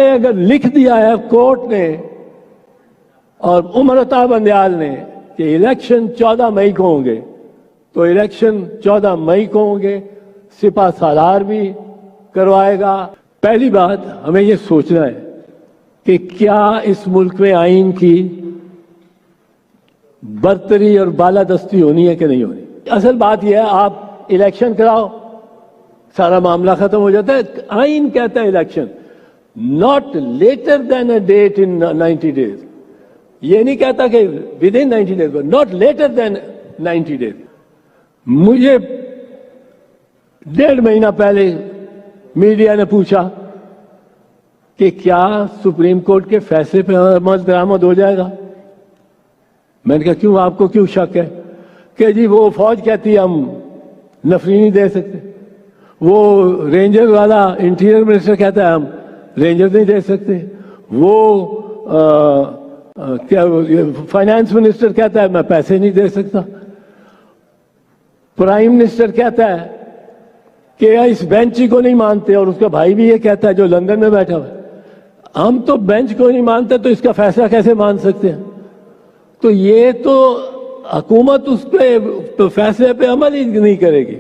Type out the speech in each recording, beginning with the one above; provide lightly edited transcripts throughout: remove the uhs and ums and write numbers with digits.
अगर लिख दिया है कोर्ट ने और उमर अता बंदयाल ने कि इलेक्शन 14 मई को होंगे, तो इलेक्शन 14 मई को होंगे। सिपा सालार भी करवाएगा। पहली बात हमें ये सोचना है कि क्या इस मुल्क में आइन की बरतरी और बालादस्ती होनी है कि नहीं होनी। असल बात यह है, आप इलेक्शन कराओ, सारा मामला खत्म हो जाता है। आइन कहता है election not later than a date in 90 days. ये नहीं कहता कि within 90 days, not later than 90 days. मुझे 1.5 महीना पहले मीडिया ने पूछा कि क्या सुप्रीम कोर्ट के फैसले पे अमल दरामद हो जाएगा। मैंने कहा क्यों, आपको क्यों शक है? कि जी वो फौज कहती है हम नफरी नहीं दे सकते, वो रेंजर वाला इंटीरियर मिनिस्टर कहता है हम रेंजर नहीं दे सकते, वो क्या फाइनेंस मिनिस्टर कहता है मैं पैसे नहीं दे सकता, प्राइम मिनिस्टर कहता है कि इस बेंच को नहीं मानते, और उसका भाई भी ये कहता है जो लंदन में बैठा हुआ है हम तो बेंच को नहीं मानते, तो इसका फैसला कैसे मान सकते हैं। तो ये तो हुकूमत उस पे फैसले पे अमल ही नहीं करेगी।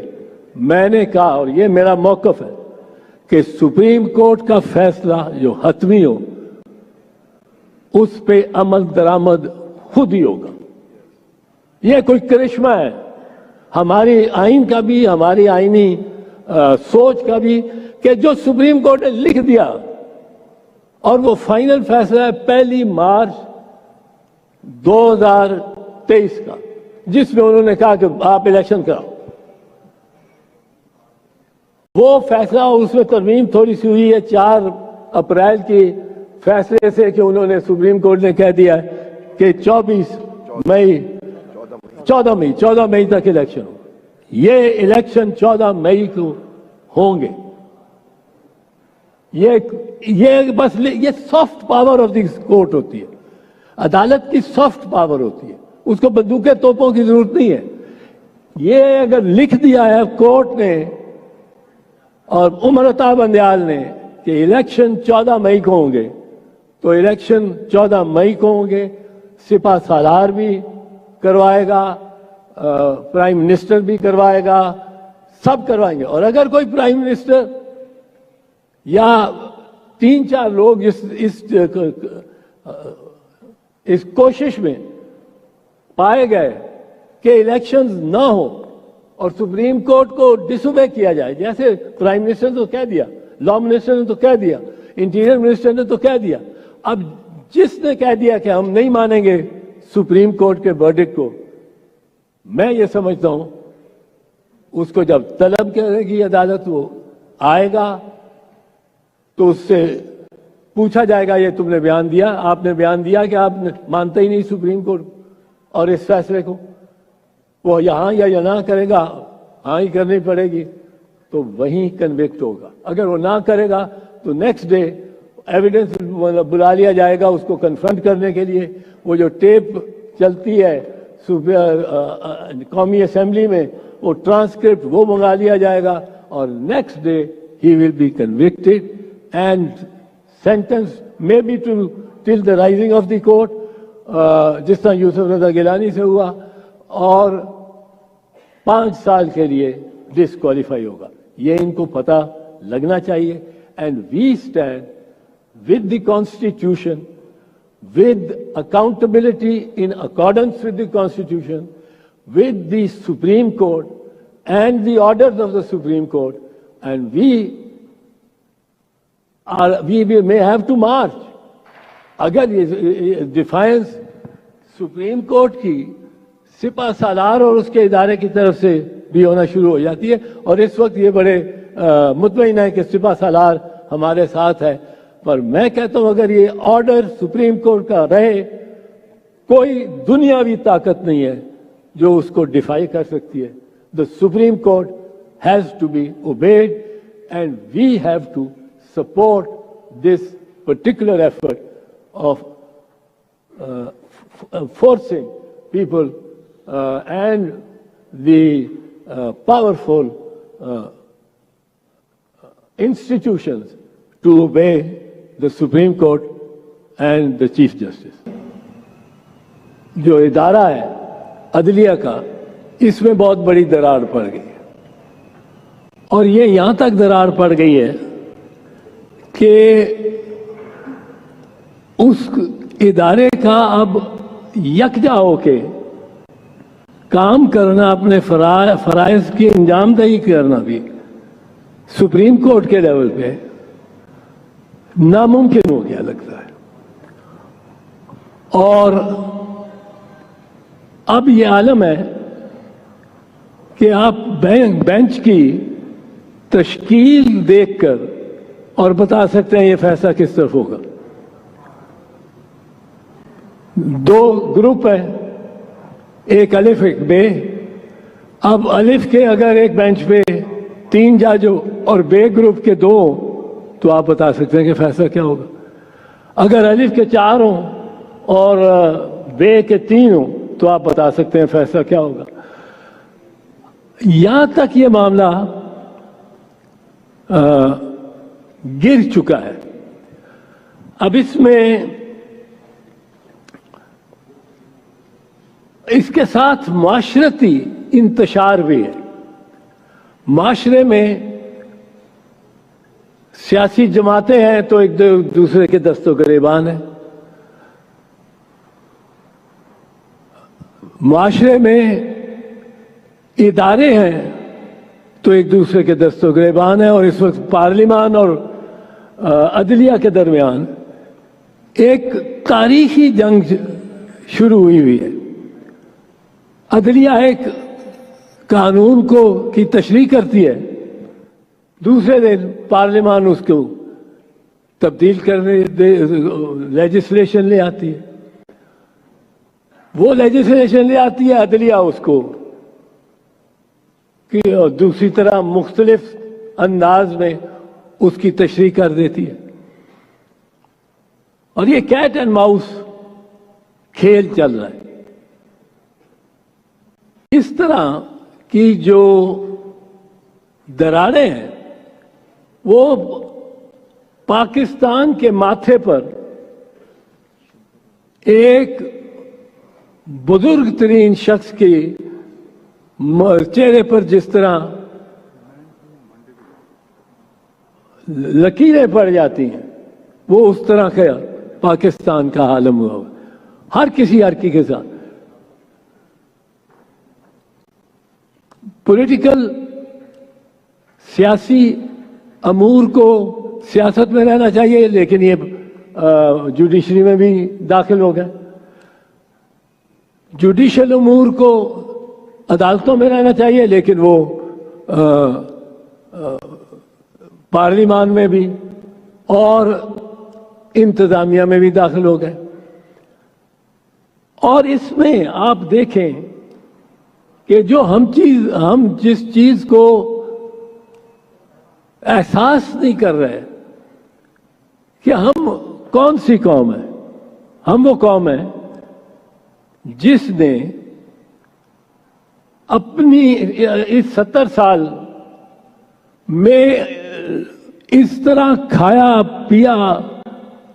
मैंने कहा, और ये मेरा मौक़िफ़ है, कि सुप्रीम कोर्ट का फैसला जो हतमी हो उस पे अमल दरामद खुद ही होगा। ये कोई करिश्मा है हमारी आइन का भी, हमारी आइनी सोच का भी, कि जो सुप्रीम कोर्ट ने लिख दिया और वो फाइनल फैसला है 1 मार्च 2023 का, जिसमें उन्होंने कहा कि आप इलेक्शन कराओ। वो फैसला, उसमें तरमीम थोड़ी सी हुई है 4 अप्रैल की फैसले से, कि उन्होंने सुप्रीम कोर्ट ने कह दिया कि 14 मई तक इलेक्शन हो। ये इलेक्शन 14 मई को होंगे। ये बस ये soft power of this court होती है, अदालत की सॉफ्ट पावर होती है, उसको बंदूकें तोपों की जरूरत नहीं है। ये अगर लिख दिया है कोर्ट ने और उमर अता बंदयाल ने कि इलेक्शन 14 मई को होंगे, तो इलेक्शन 14 मई को होंगे। सिपा सालार भी करवाएगा, प्राइम मिनिस्टर भी करवाएगा, सब करवाएंगे। और अगर कोई प्राइम मिनिस्टर या 3-4 लोग इस कोशिश में पाए गए कि इलेक्शंस ना हो और सुप्रीम कोर्ट को डिसोबे किया जाए, जैसे प्राइम मिनिस्टर ने तो कह दिया, लॉ मिनिस्टर ने तो कह दिया, इंटीरियर मिनिस्टर ने तो कह दिया, अब जिसने कह दिया कि हम नहीं मानेंगे सुप्रीम कोर्ट के वर्डिक्ट को, मैं ये समझता हूं उसको जब तलब करेगी अदालत, वो आएगा तो उससे पूछा जाएगा ये तुमने बयान दिया, आपने बयान दिया कि आप मानते ही नहीं सुप्रीम कोर्ट और इस फैसले को। वो यहाँ या ना करेगा, हाँ ही करनी पड़ेगी, तो वहीं कन्विक्ट होगा। अगर वो ना करेगा तो नेक्स्ट डे एविडेंस बुला लिया जाएगा उसको कन्फ्रंट करने के लिए। वो जो टेप चलती है कौमी असेंबली में, वो ट्रांसक्रिप्ट वो मंगा लिया जाएगा और नेक्स्ट डे ही will be convicted and sentence may be to till the rising of the court, जिस तरह यूसुफ रजा गिलानी से हुआ, और 5 साल के लिए डिस्क्वालीफाई होगा। ये इनको पता लगना चाहिए। And we stand with the Constitution, with accountability in accordance with the Constitution, with the Supreme Court and the orders of the Supreme Court, and we may have to march. अगर ये defines supreme court की सिपा सालार और उसके इदारे की तरफ से भी होना शुरू हो जाती है, और इस वक्त ये बड़े मुतमईन है कि सिपा सालार हमारे साथ है। पर मैं कहता हूं अगर ये ऑर्डर सुप्रीम कोर्ट का रहे, कोई दुनियावी ताकत नहीं है जो उसको डिफाई कर सकती है। The supreme court has to be obeyed and we have to support this particular effort of forcing people and the powerful institutions to obey the Supreme Court and the Chief Justice. जो इदारा है अदलिया का, इसमें बहुत बड़ी दरार पड़ गई है। और ये यहाँ तक दरार पड़ गई है कि उस इदारे का अब यकजा होके काम करना, अपने फराइज की अंजामदही करना भी सुप्रीम कोर्ट के लेवल पे नामुमकिन हो गया लगता है। और अब ये आलम है कि आप बेंच की तश्कील देखकर और बता सकते हैं ये फैसला किस तरफ होगा। दो ग्रुप है, एक अलिफ एक बे। अब अलिफ के अगर एक बेंच पे 3 जज हो और बे ग्रुप के 2 हो तो आप बता सकते हैं कि फैसला क्या होगा। अगर अलिफ के 4 हो और बे के 3 हो तो आप बता सकते हैं फैसला क्या होगा। यहां तक ये मामला गिर चुका है। अब इसमें इसके साथ माशरती इंतशार भी है। माशरे में सियासी जमातें हैं तो एक दूसरे के दस्तों गिरेबान है। माशरे में इदारे हैं तो एक दूसरे के दस्तों गिरेबान है। और इस वक्त पार्लिमान और अदलिया के दरमियान एक तारीखी जंग शुरू हुई है। अदलिया एक कानून को की तशरीह करती है, दूसरे दिन पार्लिमान उसको तब्दील करने लेजिस्लेशन ले आती है। वो लेजिस्लेशन ले आती है, अदलिया उसको कि दूसरी तरह मुख्तलिफ अंदाज में उसकी तशरीह कर देती है। और ये कैट एंड माउस खेल चल रहा है। इस तरह की जो दरारें हैं वो पाकिस्तान के माथे पर एक बुजुर्ग तरीन शख्स के चेहरे पर जिस तरह लकीरें पड़ जाती हैं, वो उस तरह का पाकिस्तान का आलम हुआ हर किसी हरकी के साथ। पॉलिटिकल सियासी अमूर को सियासत में रहना चाहिए, लेकिन ये जुडिशरी में भी दाखिल हो गए। जुडिशल अमूर को अदालतों में रहना चाहिए, लेकिन वो पार्लिमान में भी और इंतजामिया में भी दाखिल हो गए। और इसमें आप देखें कि जो हम जिस चीज को एहसास नहीं कर रहे कि हम कौन सी कौम है। हम वो कौम है जिसने अपनी इस 70 साल में इस तरह खाया पिया,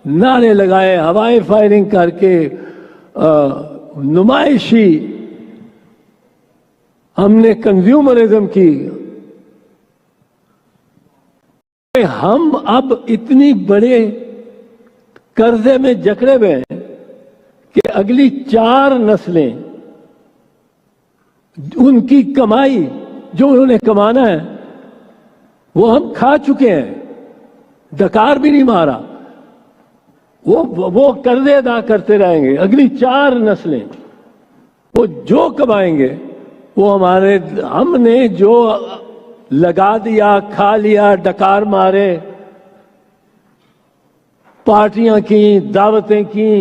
नारे लगाए, हवाई फायरिंग करके नुमाइशी हमने कंज्यूमरिज्म की। हम अब इतनी बड़े कर्जे में जकड़े हुए हैं कि अगली 4 नस्लें उनकी कमाई जो उन्होंने कमाना है वो हम खा चुके हैं, डकार भी नहीं मारा, वो कर्जे अदा करते रहेंगे। अगली 4 नस्लें वो जो कमाएंगे वो हमने जो लगा दिया, खा लिया, डकार मारे, पार्टियां की, दावतें की,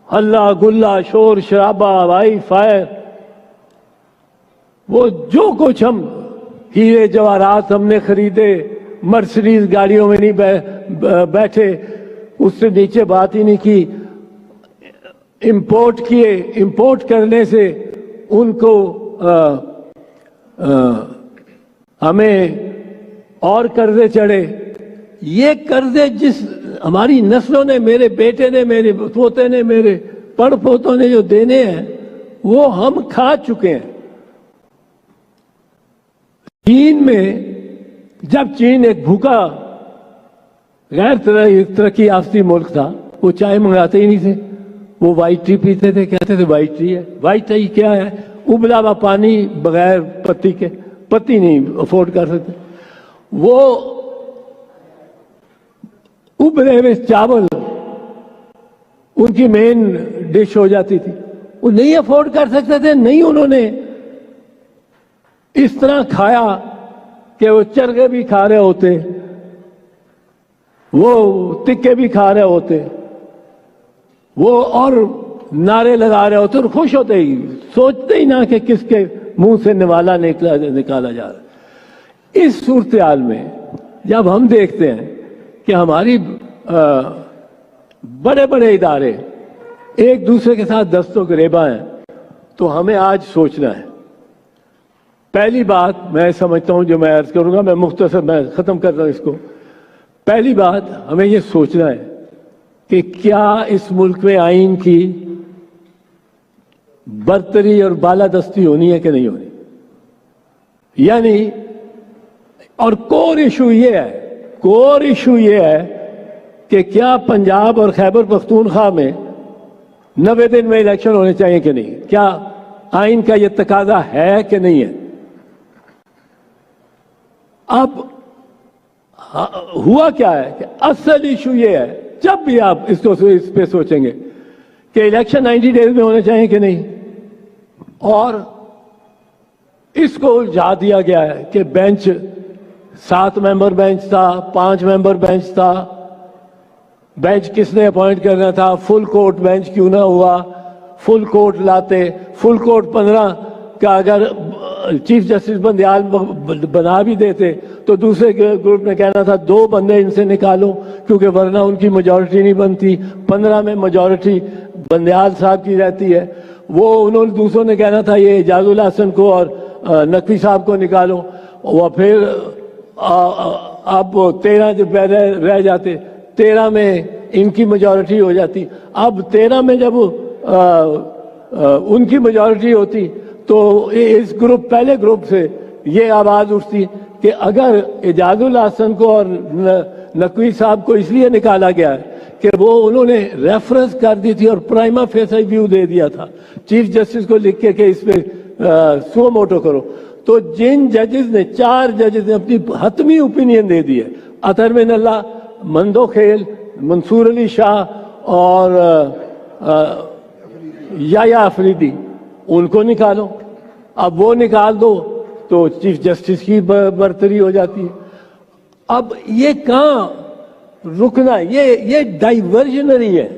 हल्ला गुल्ला, शोर शराबा, हवाई फायर, वो जो कुछ हम हीरे जवाहरात हमने खरीदे, मर्सिडीज गाड़ियों में नहीं बैठे, उससे नीचे बात ही नहीं की। इंपोर्ट किए, इंपोर्ट करने से उनको हमें और कर्जे चढ़े, یہ قرضے جس ہماری نسلوں نے, میرے بیٹے نے, میرے پوتے نے, میرے پڑ پوتوں نے جو دینے ہیں وہ ہم کھا چکے ہیں. چین میں جب چین ایک بھوکا غیر ترقی یافتہ ملک تھا, وہ چائے منگاتے ہی نہیں تھے, وہ وائٹ ٹی پیتے تھے, کہتے تھے وائٹ ٹی ہے. وائٹ ٹی کیا ہے؟ ابلا ہوا پانی بغیر پتی کے, پتی نہیں افورڈ کر سکتے. وہ ابلے ہوئے چاول ان کی مین ڈش ہو جاتی تھی, وہ نہیں افورڈ کر سکتے تھے. نہیں انہوں نے اس طرح کھایا کہ وہ چرگے بھی کھا رہے ہوتے, وہ تکے بھی کھا رہے ہوتے, وہ اور نعرے لگا رہے ہوتے اور خوش ہوتے ہی, سوچتے ہی نہ کہ کس کے منہ سے نوالا نکالا جا رہا ہے. اس صورتحال میں جب ہم دیکھتے ہیں کہ ہماری بڑے بڑے ادارے ایک دوسرے کے ساتھ دست و گریباں ہیں, تو ہمیں آج سوچنا ہے. پہلی بات میں سمجھتا ہوں جو میں عرض کروں گا, میں مختصر میں ختم کر رہا ہوں اس کو. پہلی بات ہمیں یہ سوچنا ہے کہ کیا اس ملک میں آئین کی برتری اور بالادستی ہونی ہے کہ نہیں ہونی. یعنی اور کور ایشو یہ ہے کہ کیا پنجاب اور خیبر پختونخوا میں 90 دن میں الیکشن ہونے چاہیے کہ نہیں. کیا آئین کا یہ تقاضا ہے کہ نہیں ہے. اب ہوا کیا ہے کہ اصل ایشو یہ ہے, جب بھی آپ اس پہ سوچیں گے کہ الیکشن 90 ڈیز میں ہونے چاہیے کہ نہیں, اور اس کو الجھا دیا گیا ہے کہ بینچ 7 ممبر بینچ تھا, 5 ممبر بینچ تھا, بینچ کس نے اپوائنٹ کرنا تھا, فل کورٹ بینچ کیوں نہ ہوا, فل کورٹ لاتے, فل کورٹ 15 کا اگر چیف جسٹس بندیال بنا بھی دیتے تو دوسرے گروپ نے کہنا تھا 2 بندے ان سے نکالو کیونکہ ورنہ ان کی میجورٹی نہیں بنتی, 15 میں میجورٹی بندیال صاحب کی رہتی ہے. وہ انہوں نے دوسروں نے کہنا تھا یہ اعجاز الحسن کو اور نقوی صاحب کو نکالو, وہ پھر اب 13 جو رہ جاتے, 13 میں ان کی میجورٹی ہو جاتی. اب 13 میں جب ان کی میجورٹی ہوتی تو اس پہلے گروپ سے یہ آواز اٹھتی کہ اگر اعجاز الحسن کو اور نقوی صاحب کو اس لیے نکالا گیا ہے کہ وہ انہوں نے ریفرنس کر دی تھی اور پرائما فیسی ویو دے دیا تھا چیف جسٹس کو لکھ کے کہ اس پہ سو موٹو کرو, تو جن ججز نے 4 ججز نے اپنی حتمی اوپینین دے دی ہے, اطہر من اللہ, مندو خیل, منصور علی شاہ اور یا افریدی, ان کو نکالو. اب وہ نکال دو تو چیف جسٹس کی برتری ہو جاتی ہے. اب یہ کہاں رکنا ہے, یہ ڈائیورژنری ہے,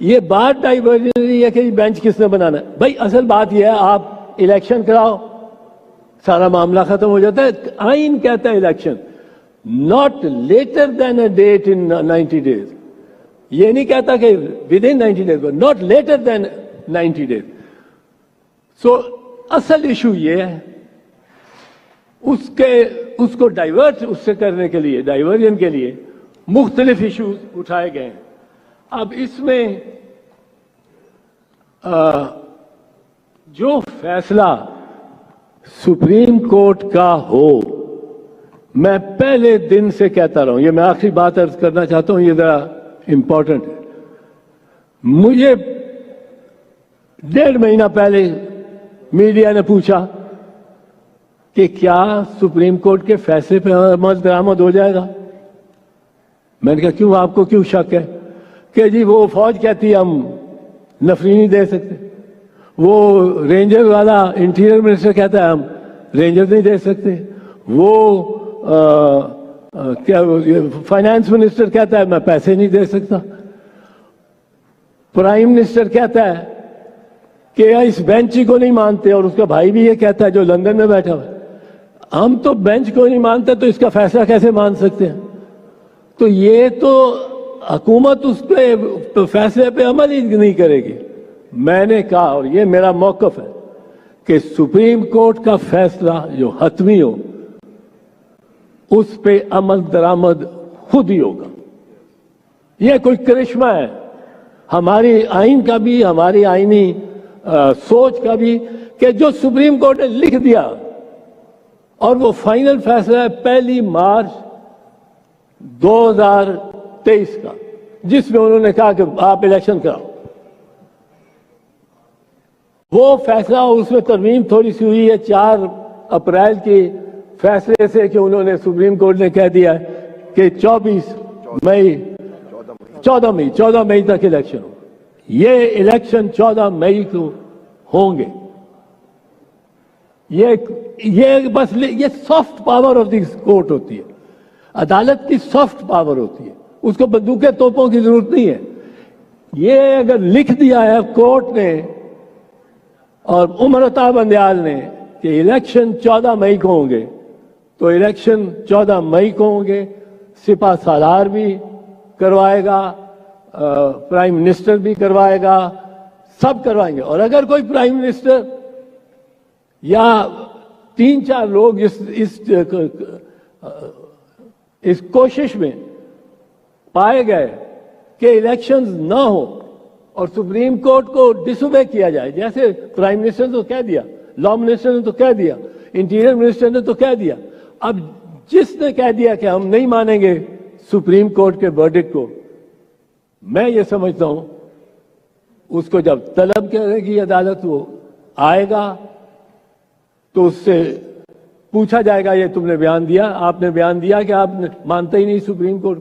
یہ بات ڈائیورژنری ہے کہ بینچ کس نے بنانا ہے. بھائی اصل بات یہ ہے آپ الیکشن کراؤ, سارا معاملہ ختم ہو جاتا ہے. آئین کہتا ہے election not later than a date in 90 days, یہ نہیں کہتا کہ within 90 days, but not later than 90 days. سو اصل ایشو یہ ہے, اس کو ڈائیورٹ اس سے کرنے کے لیے, ڈائیورژن کے لیے مختلف ایشوز اٹھائے گئے ہیں. اب اس میں جو فیصلہ سپریم کورٹ کا ہو, میں پہلے دن سے کہتا رہا ہوں, یہ میں آخری بات عرض کرنا چاہتا ہوں, یہ ذرا امپورٹنٹ ہے. مجھے 1.5 مہینہ پہلے میڈیا نے پوچھا کہ کیا سپریم کورٹ کے فیصلے پہ عمل درآمد ہو جائے گا. میں نے کہا کیوں, آپ کو کیوں شک ہے؟ کہ جی وہ فوج کہتی ہے ہم نفری نہیں دے سکتے, وہ رینجر والا انٹیریئر منسٹر کہتا ہے ہم رینجر نہیں دے سکتے, وہ فائنانس منسٹر کہتا ہے میں پیسے نہیں دے سکتا, پرائم منسٹر کہتا ہے کہ اس بینچ کو نہیں مانتے, اور اس کا بھائی بھی یہ کہتا ہے جو لندن میں بیٹھا ہوا ہے. ہم تو بینچ کو نہیں مانتے تو اس کا فیصلہ کیسے مان سکتے ہیں؟ تو یہ تو حکومت اس پہ فیصلے پہ عمل ہی نہیں کرے گی. میں نے کہا, اور یہ میرا موقف ہے, کہ سپریم کورٹ کا فیصلہ جو حتمی ہو اس پہ عمل درآمد खुद ही होगा। ये कोई करिश्मा है हमारी आइन का भी, हमारी आईनी सोच का भी, कि जो सुप्रीम कोर्ट ने लिख दिया और वो फाइनल फैसला है 1 मार्च 2023 का, जिसमें उन्होंने कहा कि आप इलेक्शन कराओ। वो फैसला, उसमें तरमीम थोड़ी सी हुई है 4 अप्रैल के फैसले से, कि उन्होंने सुप्रीम कोर्ट ने कह दिया कि 14 मई तक इलेक्शन हो। ये इलेक्शन 14 मई को होंगे। ये बस ये soft power of the court होती है, अदालत की सॉफ्ट पावर होती है, उसको बंदूकें तोपों की जरूरत नहीं है। ये अगर लिख दिया है कोर्ट ने और उमर अता बंदयाल ने कि इलेक्शन 14 मई को होंगे, तो इलेक्शन 14 मई को होंगे। सिपा सालार भी करवाएगा, प्राइम मिनिस्टर भी करवाएगा, सब करवाएंगे। और अगर कोई प्राइम मिनिस्टर या 3-4 लोग इस कोशिश में पाए गए कि इलेक्शंस ना हो और सुप्रीम कोर्ट को डिसोबे किया जाए, जैसे प्राइम मिनिस्टर ने तो कह दिया, लॉ मिनिस्टर ने तो कह दिया, इंटीरियर मिनिस्टर ने तो कह दिया, अब जिसने कह दिया कि हम नहीं मानेंगे सुप्रीम कोर्ट के वर्डिक्ट को, मैं ये समझता हूं उसको जब तलब करेगी अदालत, वो आएगा तो उससे पूछा जाएगा, ये तुमने बयान दिया, आपने बयान दिया कि आप मानते ही नहीं सुप्रीम कोर्ट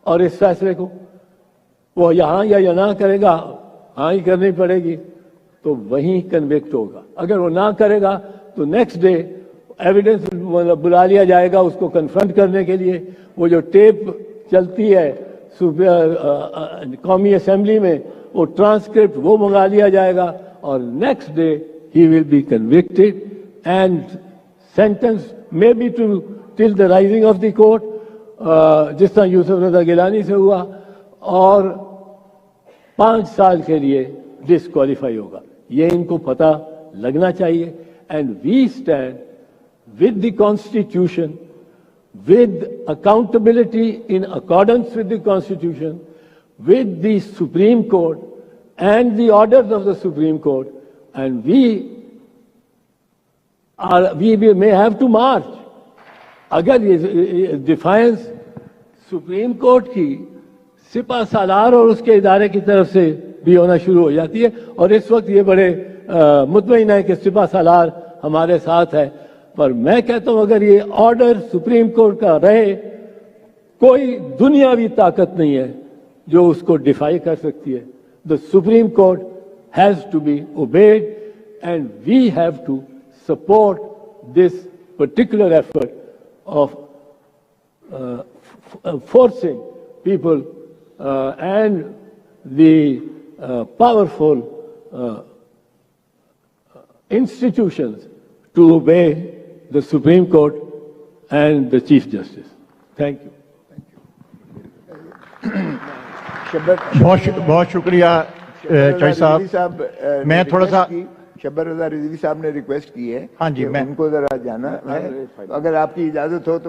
और इस फैसले को। वो यहां या ना करेगा, हाँ ही करनी पड़ेगी, तो वहीं कन्विक्ट होगा। अगर वो ना करेगा तो नेक्स्ट डे एविडेंस बुला लिया जाएगा उसको कन्फ्रंट करने के लिए। वो जो टेप चलती है कौमी असेंबली में, वो ट्रांसक्रिप्ट वो मंगा लिया जाएगा और नेक्स्ट डे ही will be convicted and sentence may be to till the rising of the court, जिस तरह यूसुफ रजा गिलानी से हुआ, और 5 साल के लिए डिस्क्वालीफाई होगा। ये इनको पता लगना चाहिए। And we stand with the Constitution, with accountability in accordance with the Constitution, with the Supreme Court and the orders of the Supreme Court, and we may have to march. अगर ये defines supreme court की सिपा सालार और उसके इदारे की तरफ से भी होना शुरू हो जाती है, और इस वक्त ये बड़े मुतमईन है कि सिपा सालार हमारे साथ है, पर मैं कहता हूं अगर ये ऑर्डर सुप्रीम कोर्ट का रहे, कोई दुनियावी ताकत नहीं है जो उसको डिफाई कर सकती है। The supreme court has to be obeyed and we have to support this particular effort of forcing people and the powerful institutions to obey the Supreme Court and the Chief Justice. Thank you. बहुत शुक्रिया चाचा साहब। मैं थोड़ा सा शब्बर रजा रिजवी साहब ने request की है। हाँ जी, मैं उनको जरा जाना है, अगर आपकी इजाजत हो तो